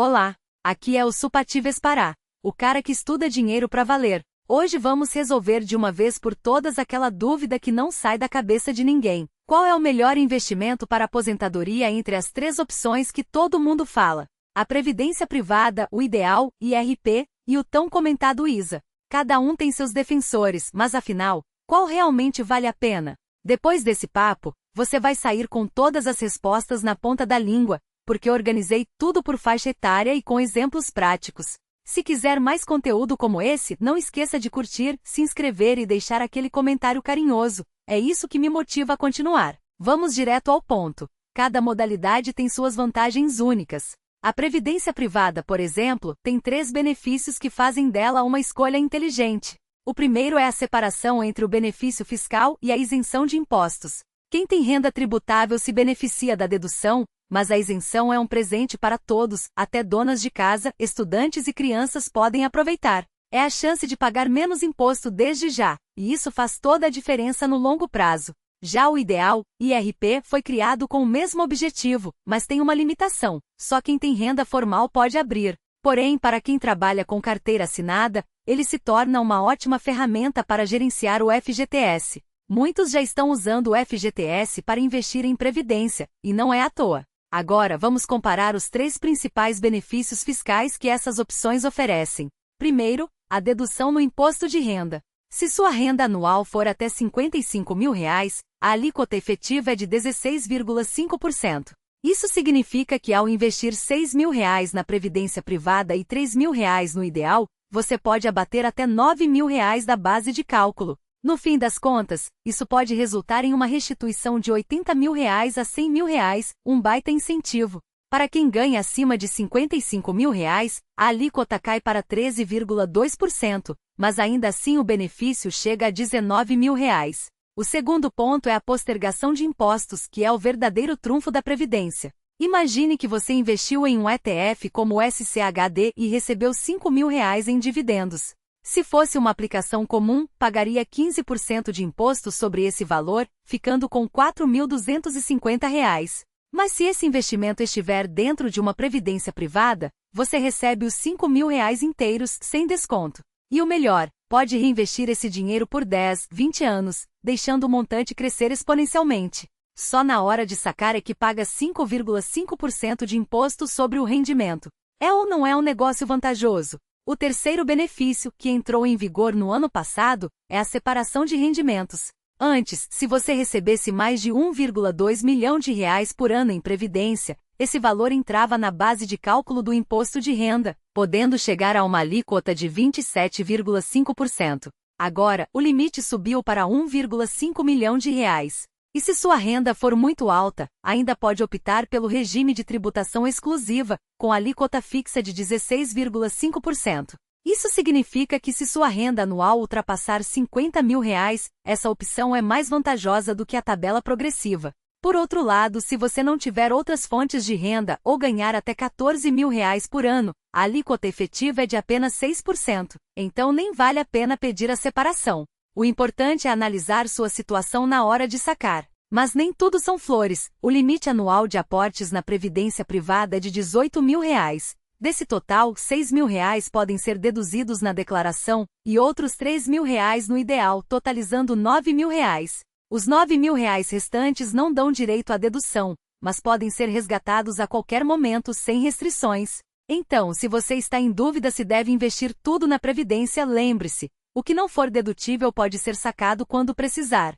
Olá, aqui é o Supati Vespará, o cara que estuda dinheiro pra valer. Hoje vamos resolver de uma vez por todas aquela dúvida que não sai da cabeça de ninguém. Qual é o melhor investimento para aposentadoria entre as três opções que todo mundo fala? A previdência privada, o ideal, IRP, e o tão comentado ISA. Cada um tem seus defensores, mas afinal, qual realmente vale a pena? Depois desse papo, você vai sair com todas as respostas na ponta da língua, porque organizei tudo por faixa etária e com exemplos práticos. Se quiser mais conteúdo como esse, não esqueça de curtir, se inscrever e deixar aquele comentário carinhoso. É isso que me motiva a continuar. Vamos direto ao ponto. Cada modalidade tem suas vantagens únicas. A previdência privada, por exemplo, tem 3 benefícios que fazem dela uma escolha inteligente. O primeiro é a separação entre o benefício fiscal e a isenção de impostos. Quem tem renda tributável se beneficia da dedução, mas a isenção é um presente para todos, até donas de casa, estudantes e crianças podem aproveitar. É a chance de pagar menos imposto desde já, e isso faz toda a diferença no longo prazo. Já o ideal, IRP, foi criado com o mesmo objetivo, mas tem uma limitação: só quem tem renda formal pode abrir. Porém, para quem trabalha com carteira assinada, ele se torna uma ótima ferramenta para gerenciar o FGTS. Muitos já estão usando o FGTS para investir em previdência, e não é à toa. Agora vamos comparar os 3 principais benefícios fiscais que essas opções oferecem. Primeiro, a dedução no imposto de renda. Se sua renda anual for até R$ 55 mil, a alíquota efetiva é de 16,5%. Isso significa que ao investir R$ 6 mil na previdência privada e R$ 3 mil no ideal, você pode abater até R$ 9 mil da base de cálculo. No fim das contas, isso pode resultar em uma restituição de R$ 80 mil a R$ 100 mil, um baita incentivo. Para quem ganha acima de R$ 55 mil, a alíquota cai para 13,2%, mas ainda assim o benefício chega a R$ 19 mil. O segundo ponto é a postergação de impostos, que é o verdadeiro trunfo da Previdência. Imagine que você investiu em um ETF como o SCHD e recebeu R$ 5 mil em dividendos. Se fosse uma aplicação comum, pagaria 15% de imposto sobre esse valor, ficando com R$ 4.250. Mas se esse investimento estiver dentro de uma previdência privada, você recebe os R$ 5 mil inteiros, sem desconto. E o melhor, pode reinvestir esse dinheiro por 10, 20 anos, deixando o montante crescer exponencialmente. Só na hora de sacar é que paga 5,5% de imposto sobre o rendimento. É ou não é um negócio vantajoso? O terceiro benefício, que entrou em vigor no ano passado, é a separação de rendimentos. Antes, se você recebesse mais de 1,2 milhão de reais por ano em previdência, esse valor entrava na base de cálculo do imposto de renda, podendo chegar a uma alíquota de 27,5%. Agora, o limite subiu para 1,5 milhão de reais. E se sua renda for muito alta, ainda pode optar pelo regime de tributação exclusiva, com alíquota fixa de 16,5%. Isso significa que se sua renda anual ultrapassar R$ 50 mil, essa opção é mais vantajosa do que a tabela progressiva. Por outro lado, se você não tiver outras fontes de renda ou ganhar até R$ 14 mil por ano, a alíquota efetiva é de apenas 6%, então nem vale a pena pedir a separação. O importante é analisar sua situação na hora de sacar. Mas nem tudo são flores. O limite anual de aportes na previdência privada é de R$ 18 mil. Desse total, R$ 6 mil podem ser deduzidos na declaração, e outros R$ 3 mil no ideal, totalizando R$ 9 mil. Os R$ 9 mil restantes não dão direito à dedução, mas podem ser resgatados a qualquer momento sem restrições. Então, se você está em dúvida se deve investir tudo na previdência, lembre-se: o que não for dedutível pode ser sacado quando precisar.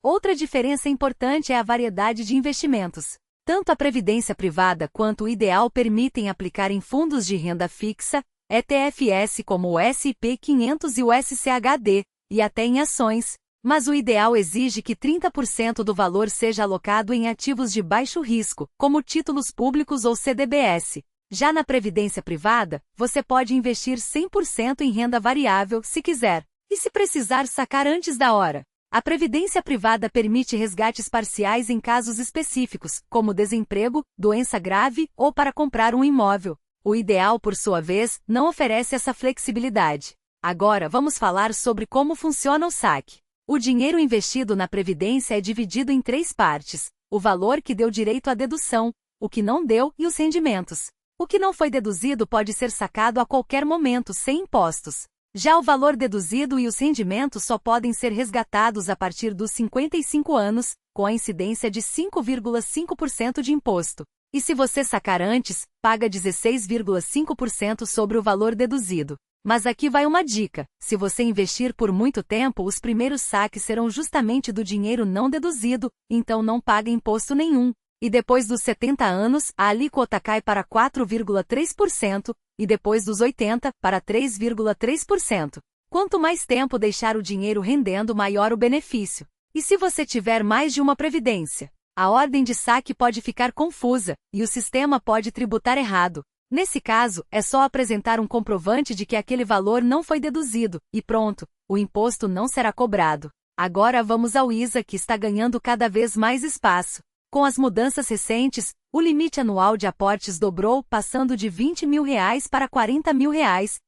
Outra diferença importante é a variedade de investimentos. Tanto a previdência privada quanto o ideal permitem aplicar em fundos de renda fixa, ETFs como o S&P 500 e o SCHD, e até em ações. Mas o ideal exige que 30% do valor seja alocado em ativos de baixo risco, como títulos públicos ou CDBs. Já na previdência privada, você pode investir 100% em renda variável, se quiser, e se precisar sacar antes da hora. A previdência privada permite resgates parciais em casos específicos, como desemprego, doença grave ou para comprar um imóvel. O ideal, por sua vez, não oferece essa flexibilidade. Agora vamos falar sobre como funciona o saque. O dinheiro investido na previdência é dividido em 3 partes: o valor que deu direito à dedução, o que não deu e os rendimentos. O que não foi deduzido pode ser sacado a qualquer momento sem impostos. Já o valor deduzido e os rendimentos só podem ser resgatados a partir dos 55 anos, com a incidência de 5,5% de imposto. E se você sacar antes, paga 16,5% sobre o valor deduzido. Mas aqui vai uma dica: se você investir por muito tempo, os primeiros saques serão justamente do dinheiro não deduzido, então não paga imposto nenhum. E depois dos 70 anos, a alíquota cai para 4,3%, e depois dos 80, para 3,3%. Quanto mais tempo deixar o dinheiro rendendo, maior o benefício. E se você tiver mais de uma previdência? A ordem de saque pode ficar confusa, e o sistema pode tributar errado. Nesse caso, é só apresentar um comprovante de que aquele valor não foi deduzido, e pronto, o imposto não será cobrado. Agora vamos ao ISA, que está ganhando cada vez mais espaço. Com as mudanças recentes, o limite anual de aportes dobrou, passando de R$20 mil para R$40 mil,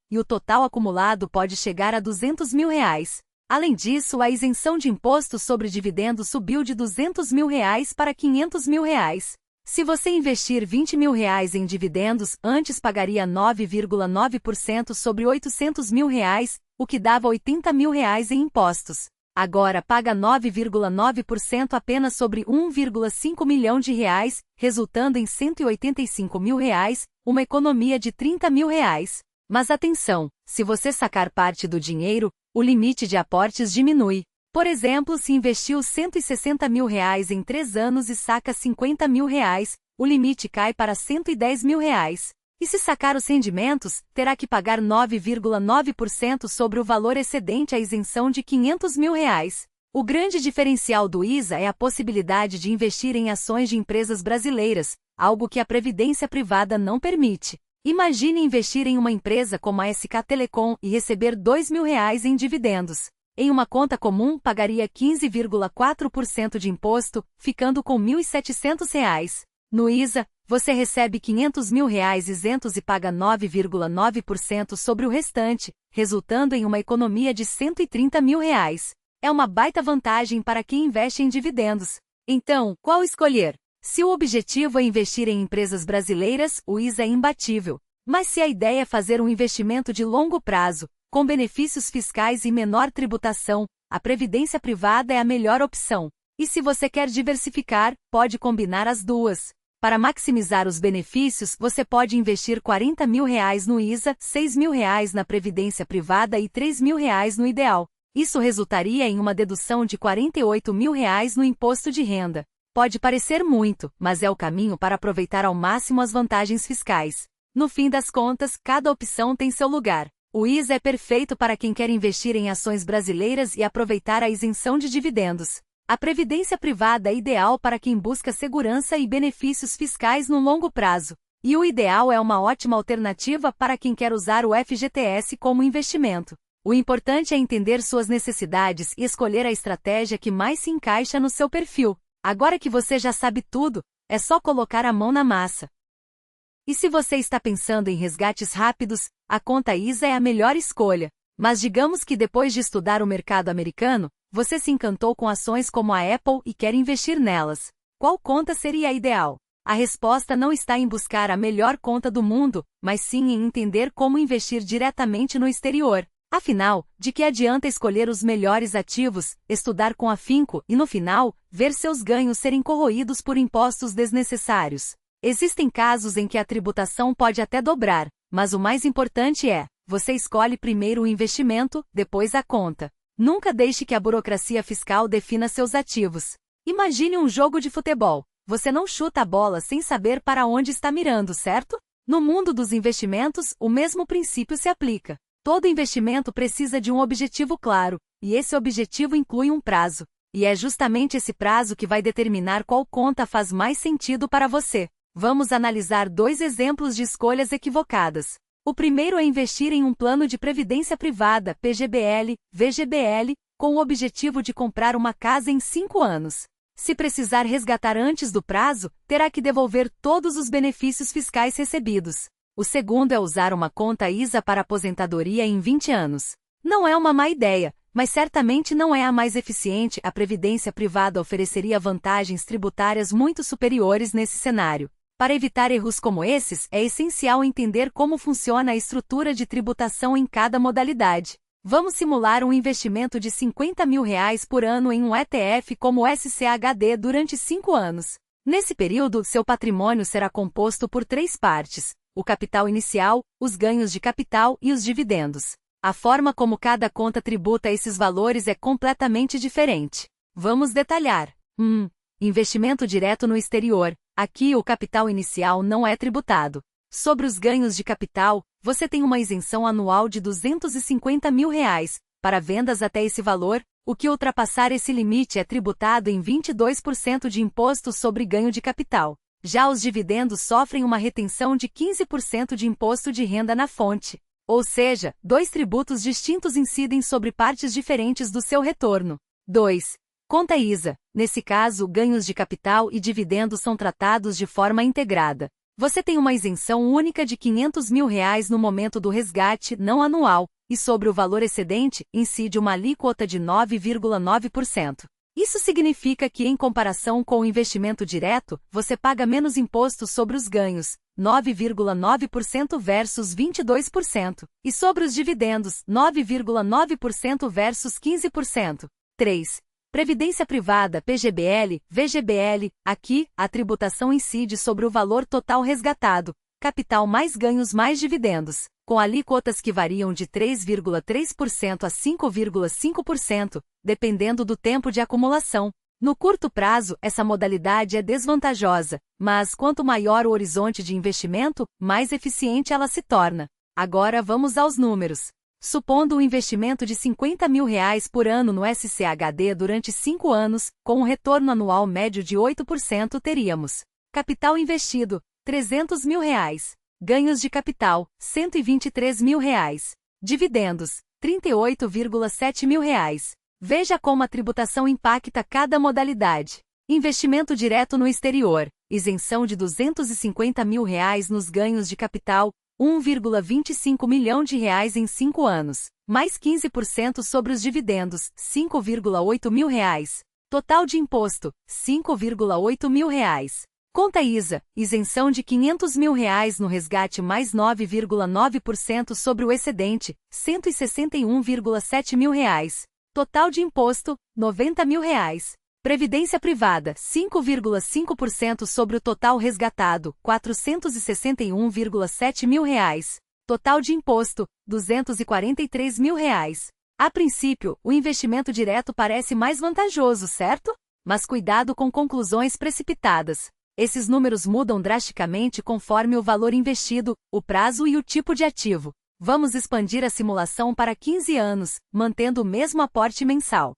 e o total acumulado pode chegar a R$200 mil. Além disso, a isenção de imposto sobre dividendos subiu de R$200 mil para R$500 mil. Se você investir R$20 mil em dividendos, antes pagaria 9,9% sobre R$800 mil, o que dava R$80 mil em impostos. Agora paga 9,9% apenas sobre R$1,5 milhão, resultando em R$185 mil, uma economia de R$30 mil. Mas atenção, se você sacar parte do dinheiro, o limite de aportes diminui. Por exemplo, se investiu R$160 mil em 3 anos e saca R$50 mil, o limite cai para R$110 mil. E se sacar os rendimentos, terá que pagar 9,9% sobre o valor excedente à isenção de R$500 mil. O grande diferencial do ISA é a possibilidade de investir em ações de empresas brasileiras, algo que a previdência privada não permite. Imagine investir em uma empresa como a SK Telecom e receber R$2 mil em dividendos. Em uma conta comum, pagaria 15,4% de imposto, ficando com R$1.700. No ISA, você recebe R$500 mil isentos e paga 9,9% sobre o restante, resultando em uma economia de R$130 mil. É uma baita vantagem para quem investe em dividendos. Então, qual escolher? Se o objetivo é investir em empresas brasileiras, o ISA é imbatível. Mas se a ideia é fazer um investimento de longo prazo, com benefícios fiscais e menor tributação, a previdência privada é a melhor opção. E se você quer diversificar, pode combinar as duas. Para maximizar os benefícios, você pode investir R$40 mil no ISA, R$6 mil na previdência privada e R$3 mil no ideal. Isso resultaria em uma dedução de R$48 mil no imposto de renda. Pode parecer muito, mas é o caminho para aproveitar ao máximo as vantagens fiscais. No fim das contas, cada opção tem seu lugar. O ISA é perfeito para quem quer investir em ações brasileiras e aproveitar a isenção de dividendos. A previdência privada é ideal para quem busca segurança e benefícios fiscais no longo prazo. E o ideal é uma ótima alternativa para quem quer usar o FGTS como investimento. O importante é entender suas necessidades e escolher a estratégia que mais se encaixa no seu perfil. Agora que você já sabe tudo, é só colocar a mão na massa. E se você está pensando em resgates rápidos, a conta ISA é a melhor escolha. Mas digamos que depois de estudar o mercado americano, você se encantou com ações como a Apple e quer investir nelas. Qual conta seria a ideal? A resposta não está em buscar a melhor conta do mundo, mas sim em entender como investir diretamente no exterior. Afinal, de que adianta escolher os melhores ativos, estudar com afinco e, no final, ver seus ganhos serem corroídos por impostos desnecessários? Existem casos em que a tributação pode até dobrar, mas o mais importante é, você escolhe primeiro o investimento, depois a conta. Nunca deixe que a burocracia fiscal defina seus ativos. Imagine um jogo de futebol. Você não chuta a bola sem saber para onde está mirando, certo? No mundo dos investimentos, o mesmo princípio se aplica. Todo investimento precisa de um objetivo claro, e esse objetivo inclui um prazo. E é justamente esse prazo que vai determinar qual conta faz mais sentido para você. Vamos analisar 2 exemplos de escolhas equivocadas. O primeiro é investir em um plano de previdência privada, PGBL, VGBL, com o objetivo de comprar uma casa em 5 anos. Se precisar resgatar antes do prazo, terá que devolver todos os benefícios fiscais recebidos. O segundo é usar uma conta ISA para aposentadoria em 20 anos. Não é uma má ideia, mas certamente não é a mais eficiente. A previdência privada ofereceria vantagens tributárias muito superiores nesse cenário. Para evitar erros como esses, é essencial entender como funciona a estrutura de tributação em cada modalidade. Vamos simular um investimento de R$ 50.000 por ano em um ETF como o SCHD durante 5 anos. Nesse período, seu patrimônio será composto por 3 partes: o capital inicial, os ganhos de capital e os dividendos. A forma como cada conta tributa esses valores é completamente diferente. Vamos detalhar. Investimento direto no exterior. Aqui o capital inicial não é tributado. Sobre os ganhos de capital, você tem uma isenção anual de R$ 250.000. Para vendas até esse valor, o que ultrapassar esse limite é tributado em 22% de imposto sobre ganho de capital. Já os dividendos sofrem uma retenção de 15% de imposto de renda na fonte. Ou seja, 2 tributos distintos incidem sobre partes diferentes do seu retorno. 2. Conta ISA. Nesse caso, ganhos de capital e dividendos são tratados de forma integrada. Você tem uma isenção única de R$ 500.000 no momento do resgate, não anual, e sobre o valor excedente, incide uma alíquota de 9,9%. Isso significa que, em comparação com o investimento direto, você paga menos imposto sobre os ganhos, 9,9% versus 22%, e sobre os dividendos, 9,9% versus 15%. 3. Previdência Privada PGBL, VGBL. Aqui, a tributação incide sobre o valor total resgatado, capital mais ganhos mais dividendos, com alíquotas que variam de 3,3% a 5,5%, dependendo do tempo de acumulação. No curto prazo, essa modalidade é desvantajosa, mas quanto maior o horizonte de investimento, mais eficiente ela se torna. Agora vamos aos números. Supondo um investimento de R$ 50.000 por ano no SCHD durante 5 anos, com um retorno anual médio de 8%, teríamos: capital investido, R$ 300.000. Ganhos de capital, R$ 123.000. Dividendos, R$ 38,7 mil. Veja como a tributação impacta cada modalidade. Investimento direto no exterior, isenção de R$ 250.000 nos ganhos de capital, R$ 1,25 milhão em 5 anos, mais 15% sobre os dividendos, R$ 5,8 mil. Total de imposto, R$ 5,8 mil. Conta ISA, isenção de R$ 500.000 no resgate mais 9,9% sobre o excedente, R$ 161,7 mil. Total de imposto, R$ 90 mil. Previdência Privada, 5,5% sobre o total resgatado, R$ 461,7 mil. Total de imposto, R$ 243 mil. A princípio, o investimento direto parece mais vantajoso, certo? Mas cuidado com conclusões precipitadas. Esses números mudam drasticamente conforme o valor investido, o prazo e o tipo de ativo. Vamos expandir a simulação para 15 anos, mantendo o mesmo aporte mensal.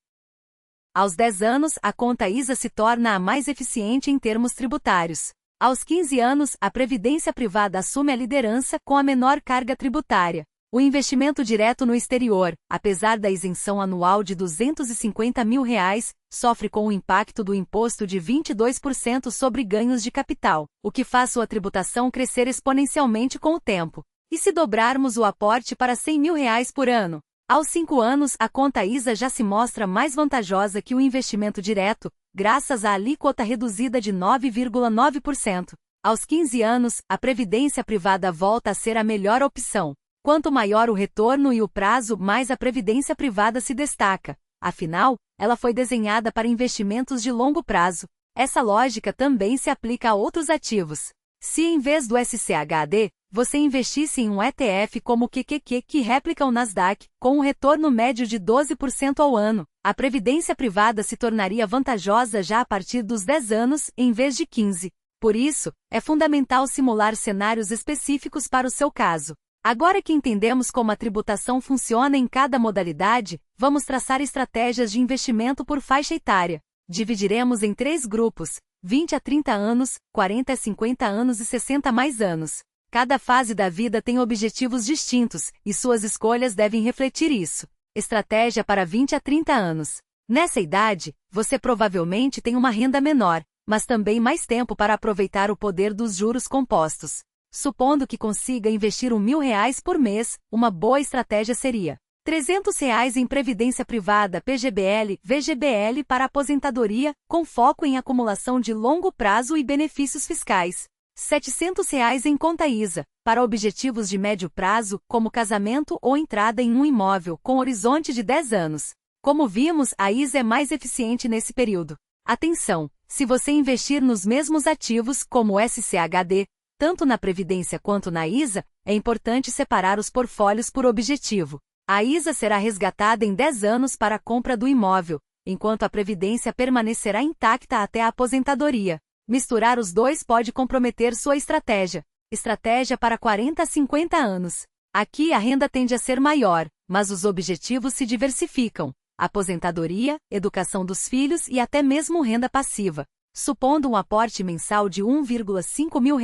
Aos 10 anos, a conta ISA se torna a mais eficiente em termos tributários. Aos 15 anos, a previdência privada assume a liderança com a menor carga tributária. O investimento direto no exterior, apesar da isenção anual de R$ 250.000, sofre com o impacto do imposto de 22% sobre ganhos de capital, o que faz sua tributação crescer exponencialmente com o tempo. E se dobrarmos o aporte para R$ 100.000 por ano? Aos 5 anos, a conta ISA já se mostra mais vantajosa que o investimento direto, graças à alíquota reduzida de 9,9%. Aos 15 anos, a previdência privada volta a ser a melhor opção. Quanto maior o retorno e o prazo, mais a previdência privada se destaca. Afinal, ela foi desenhada para investimentos de longo prazo. Essa lógica também se aplica a outros ativos. Se em vez do SCHD, você investisse em um ETF como o QQQ que replica o Nasdaq, com um retorno médio de 12% ao ano, a previdência privada se tornaria vantajosa já a partir dos 10 anos, em vez de 15. Por isso, é fundamental simular cenários específicos para o seu caso. Agora que entendemos como a tributação funciona em cada modalidade, vamos traçar estratégias de investimento por faixa etária. Dividiremos em 3 grupos: 20 a 30 anos, 40 a 50 anos e 60 mais anos. Cada fase da vida tem objetivos distintos, e suas escolhas devem refletir isso. Estratégia para 20 a 30 anos. Nessa idade, você provavelmente tem uma renda menor, mas também mais tempo para aproveitar o poder dos juros compostos. Supondo que consiga investir R$ 1.000 por mês, uma boa estratégia seria R$ 300 em previdência privada PGBL, VGBL para aposentadoria, com foco em acumulação de longo prazo e benefícios fiscais. R$ 700 em conta ISA, para objetivos de médio prazo, como casamento ou entrada em um imóvel com horizonte de 10 anos. Como vimos, a ISA é mais eficiente nesse período. Atenção! Se você investir nos mesmos ativos, como o SCHD, tanto na Previdência quanto na ISA, é importante separar os portfólios por objetivo. A ISA será resgatada em 10 anos para a compra do imóvel, enquanto a Previdência permanecerá intacta até a aposentadoria. Misturar os dois pode comprometer sua estratégia. Estratégia para 40 a 50 anos. Aqui a renda tende a ser maior, mas os objetivos se diversificam. Aposentadoria, educação dos filhos e até mesmo renda passiva. Supondo um aporte mensal de R$ 1,5 mil,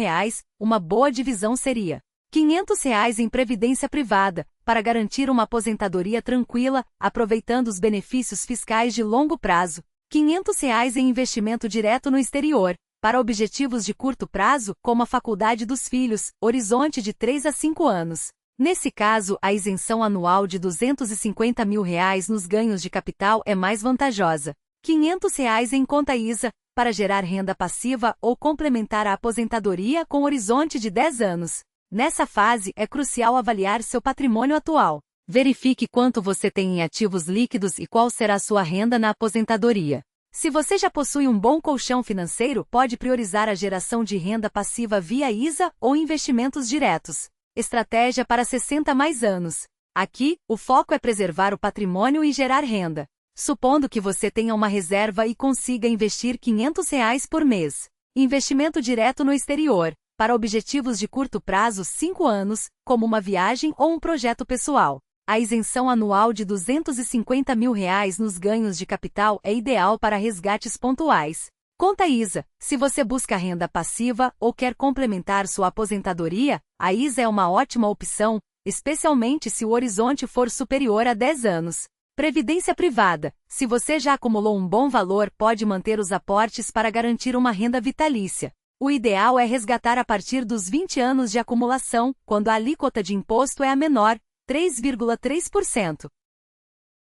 uma boa divisão seria R$ 500 em previdência privada, para garantir uma aposentadoria tranquila, aproveitando os benefícios fiscais de longo prazo. R$ 500 em investimento direto no exterior, para objetivos de curto prazo, como a faculdade dos filhos, horizonte de 3 a 5 anos. Nesse caso, a isenção anual de R$ 250 mil nos ganhos de capital é mais vantajosa. R$ 500 em conta ISA, para gerar renda passiva ou complementar a aposentadoria com horizonte de 10 anos. Nessa fase, é crucial avaliar seu patrimônio atual. Verifique quanto você tem em ativos líquidos e qual será sua renda na aposentadoria. Se você já possui um bom colchão financeiro, pode priorizar a geração de renda passiva via ISA ou investimentos diretos. Estratégia para 60 mais anos. Aqui, o foco é preservar o patrimônio e gerar renda. Supondo que você tenha uma reserva e consiga investir R$ 500 por mês. Investimento direto no exterior, para objetivos de curto prazo 5 anos, como uma viagem ou um projeto pessoal. A isenção anual de R$ 250 mil nos ganhos de capital é ideal para resgates pontuais. Conta ISA. Se você busca renda passiva ou quer complementar sua aposentadoria, a ISA é uma ótima opção, especialmente se o horizonte for superior a 10 anos. Previdência privada. Se você já acumulou um bom valor, pode manter os aportes para garantir uma renda vitalícia. O ideal é resgatar a partir dos 20 anos de acumulação, quando a alíquota de imposto é a menor, 3,3%.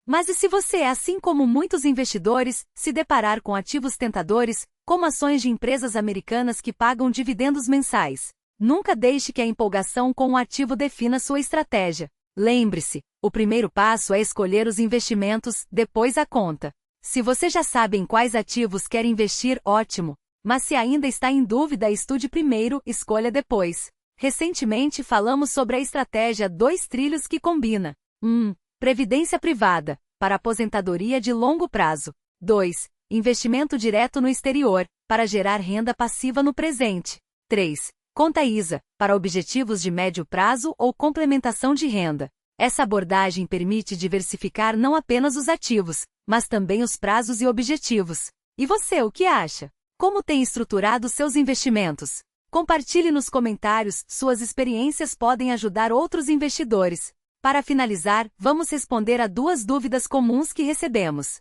Mas e se você, assim como muitos investidores, se deparar com ativos tentadores, como ações de empresas americanas que pagam dividendos mensais? Nunca deixe que a empolgação com o ativo defina sua estratégia. Lembre-se, o primeiro passo é escolher os investimentos, depois a conta. Se você já sabe em quais ativos quer investir, ótimo. Mas se ainda está em dúvida, estude primeiro, escolha depois. Recentemente falamos sobre a estratégia 2 trilhos que combina 1. Previdência privada, para aposentadoria de longo prazo. 2. Investimento direto no exterior, para gerar renda passiva no presente. 3. Conta ISA, para objetivos de médio prazo ou complementação de renda. Essa abordagem permite diversificar não apenas os ativos, mas também os prazos e objetivos. E você, o que acha? Como tem estruturado seus investimentos? Compartilhe nos comentários, suas experiências podem ajudar outros investidores. Para finalizar, vamos responder a 2 dúvidas comuns que recebemos.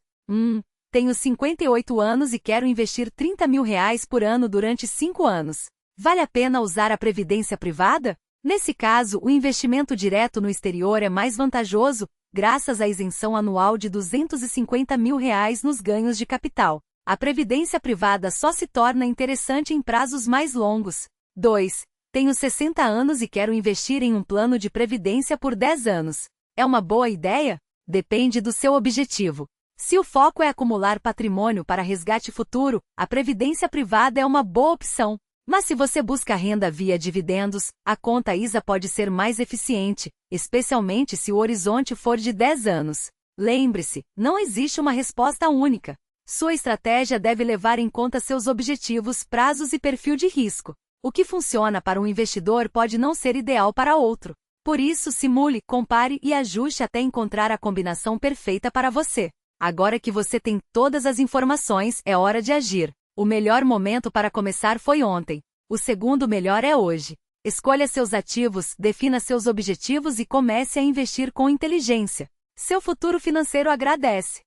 Tenho 58 anos e quero investir R$ 30 mil por ano durante 5 anos. Vale a pena usar a previdência privada? Nesse caso, o investimento direto no exterior é mais vantajoso, graças à isenção anual de R$ 250 mil nos ganhos de capital. A previdência privada só se torna interessante em prazos mais longos. 2. Tenho 60 anos e quero investir em um plano de previdência por 10 anos. É uma boa ideia? Depende do seu objetivo. Se o foco é acumular patrimônio para resgate futuro, a previdência privada é uma boa opção. Mas se você busca renda via dividendos, a conta ISA pode ser mais eficiente, especialmente se o horizonte for de 10 anos. Lembre-se, não existe uma resposta única. Sua estratégia deve levar em conta seus objetivos, prazos e perfil de risco. O que funciona para um investidor pode não ser ideal para outro. Por isso, simule, compare e ajuste até encontrar a combinação perfeita para você. Agora que você tem todas as informações, é hora de agir. O melhor momento para começar foi ontem. O segundo melhor é hoje. Escolha seus ativos, defina seus objetivos e comece a investir com inteligência. Seu futuro financeiro agradece.